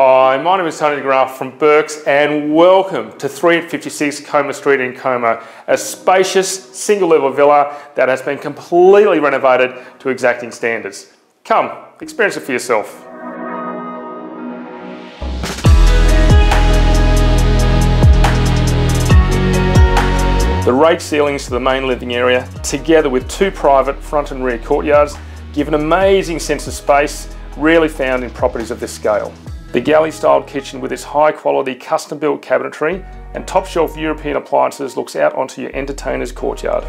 Hi, my name is Tony DeGraff from Burke's and welcome to 356 Comer Street in Comer, a spacious single level villa that has been completely renovated to exacting standards. Come, experience it for yourself. The raked ceilings to the main living area, together with two private front and rear courtyards, give an amazing sense of space, rarely found in properties of this scale. The galley styled kitchen with its high quality custom built cabinetry and top shelf European appliances looks out onto your entertainer's courtyard.